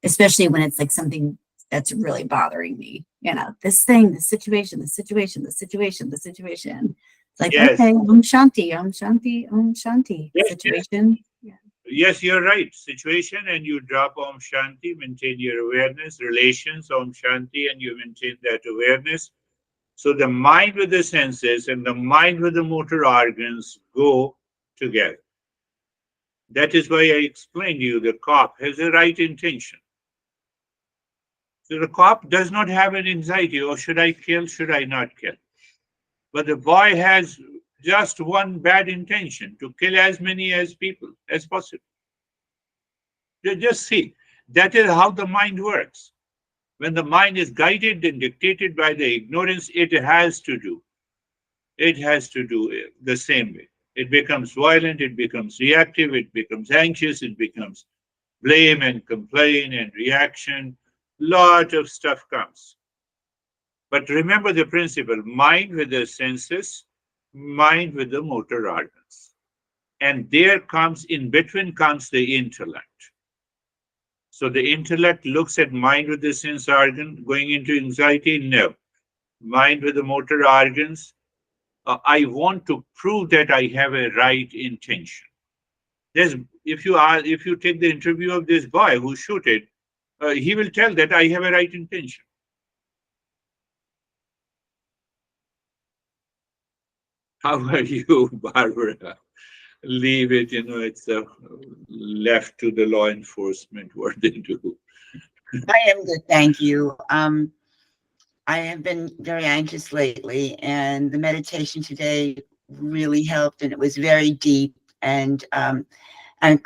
especially when it's like something that's really bothering me, this thing, the situation. It's like, Yes. okay, Om Shanti, Om Shanti, Om Shanti. Yes, Situation. Yes. Yes, you're right. Situation, and you drop Om Shanti, maintain your awareness, relations, Om Shanti, and you maintain that awareness. So the mind with the senses and the mind with the motor organs go together. That is why I explained to you the cop has a right intention. So the cop does not have an anxiety, or should I kill, should I not kill? But the boy has just one bad intention, to kill as many as people as possible. Just see, that is how the mind works. When the mind is guided and dictated by the ignorance, it has to do the same way. It becomes violent, it becomes reactive, it becomes anxious, it becomes blame and complain and reaction. Lot of stuff comes. But remember the principle, mind with the senses, mind with the motor organs. And in between comes the intellect. So the intellect looks at mind with the sense organ going into anxiety? No. Mind with the motor organs, I want to prove that I have a right intention. If you take the interview of this boy who shot it, he will tell that I have a right intention. How are you, Barbara? Leave it, it's left to the law enforcement what they do. I am good, thank you. I have been very anxious lately, and the meditation today really helped, and it was very deep, and I'm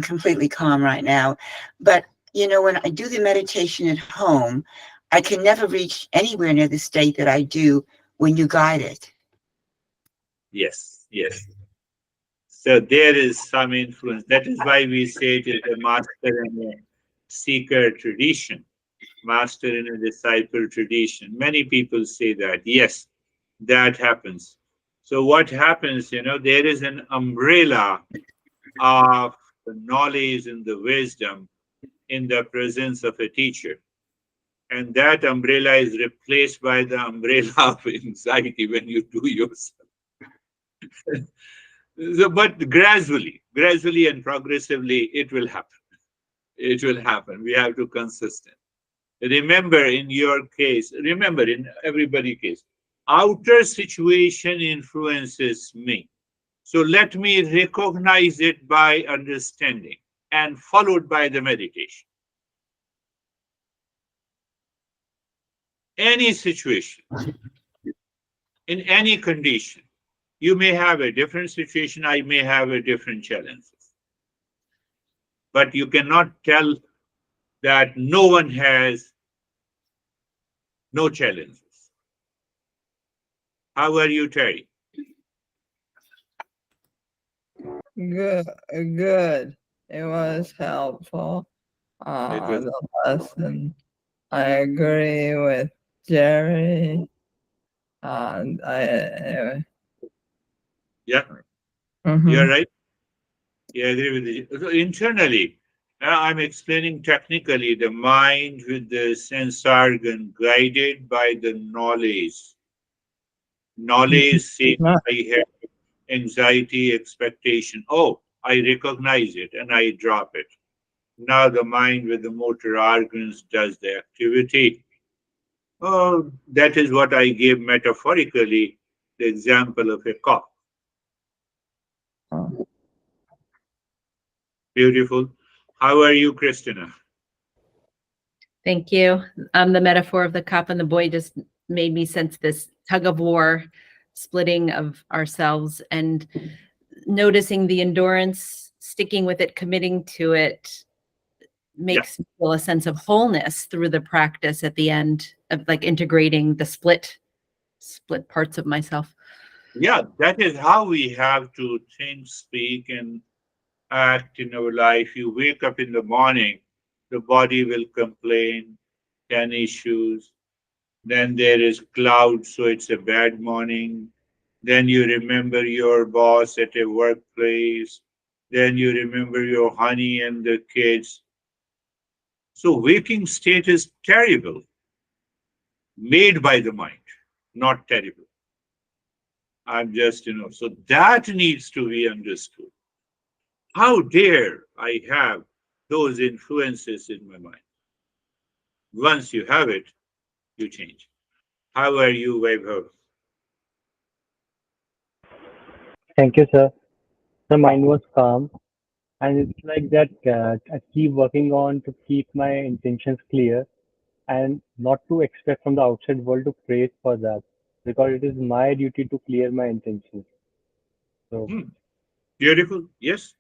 completely calm right now. But when I do the meditation at home, I can never reach anywhere near the state that I do when you guide it. Yes, yes. So there is some influence. That is why we say it is a master and a seeker tradition, master and a disciple tradition. Many people say that. Yes, that happens. So what happens, there is an umbrella of the knowledge and the wisdom in the presence of a teacher. And that umbrella is replaced by the umbrella of anxiety when you do yourself. So, but gradually and progressively, it will happen. It will happen. We have to consistent. Remember in your case, remember in everybody's case, outer situation influences me. So let me recognize it by understanding and followed by the meditation. Any situation, in any condition, you may have a different situation, I may have a different challenges. But you cannot tell that no one has no challenges. How are you, Terry? Good, good. It was helpful. It was, The lesson. I agree with Jerry. And yeah, mhm. you're right. Yeah, I agree with you. So internally, I'm explaining technically the mind with the sense organ guided by the knowledge. Knowledge says I have anxiety, expectation. Oh, I recognize it and I drop it. Now the mind with the motor organs does the activity. Oh, that is what I gave metaphorically, the example of a cock. Beautiful. How are you, Christina? Thank you. The metaphor of the cup and the boy just made me sense this tug of war, splitting of ourselves and noticing the endurance, sticking with it, committing to it makes me feel a sense of wholeness through the practice at the end of like integrating the split parts of myself. Yeah, that is how we have to think, speak, and act in our life. You wake up in the morning, the body will complain, 10 issues. Then there is cloud, so it's a bad morning. Then you remember your boss at a workplace. Then you remember your honey and the kids. So waking state is terrible, made by the mind, not terrible. I'm just, so that needs to be understood. How dare I have those influences in my mind? Once you have it, you change. How are you, Vaibhav? Thank you, sir. The mind was calm, and it's like that. I keep working on to keep my intentions clear and not to expect from the outside world to praise for that, because it is my duty to clear my intentions. So, Beautiful. Yes.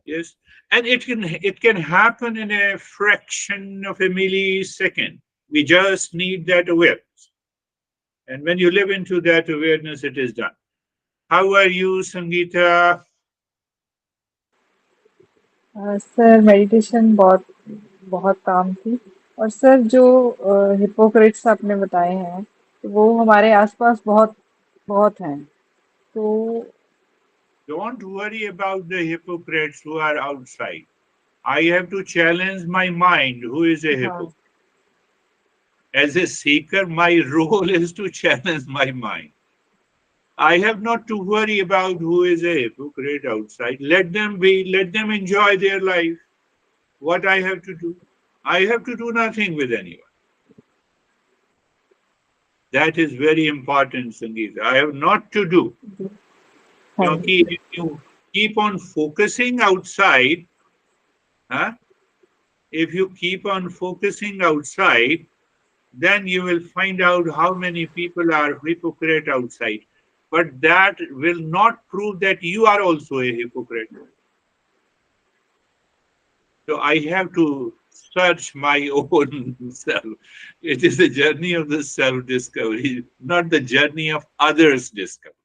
Yes. And it can happen in a fraction of a millisecond. We just need that awareness. And when you live into that awareness, it is done. How are you, Sangeeta? Sir meditation बहुत बहुत काम थी और sir जो Hippocrates आपने बताए हैं तो वो हमारे आसपास बहुत बहुत हैं तो Don't worry about the hypocrites who are outside. I have to challenge my mind who is a हाँ hypocrite. As a seeker, my role is to challenge my mind. I have not to worry about who is a hypocrite outside. Let them be, let them enjoy their life. What I have to do? I have to do nothing with anyone. That is very important, Sangeeta. I have not to do. हाँ Because if you keep on focusing outside, huh? If you keep on focusing outside, then you will find out how many people are hypocrite outside. But that will not prove that you are also a hypocrite. So I have to search my own self. It is the journey of the self-discovery, not the journey of others' discovery.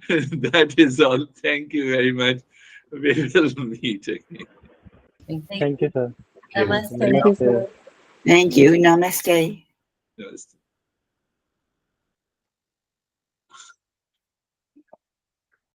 That is all. Thank you very much. We will meet again. Thank you, sir. Namaste. Thank you, sir. Thank you. Namaste. Namaste.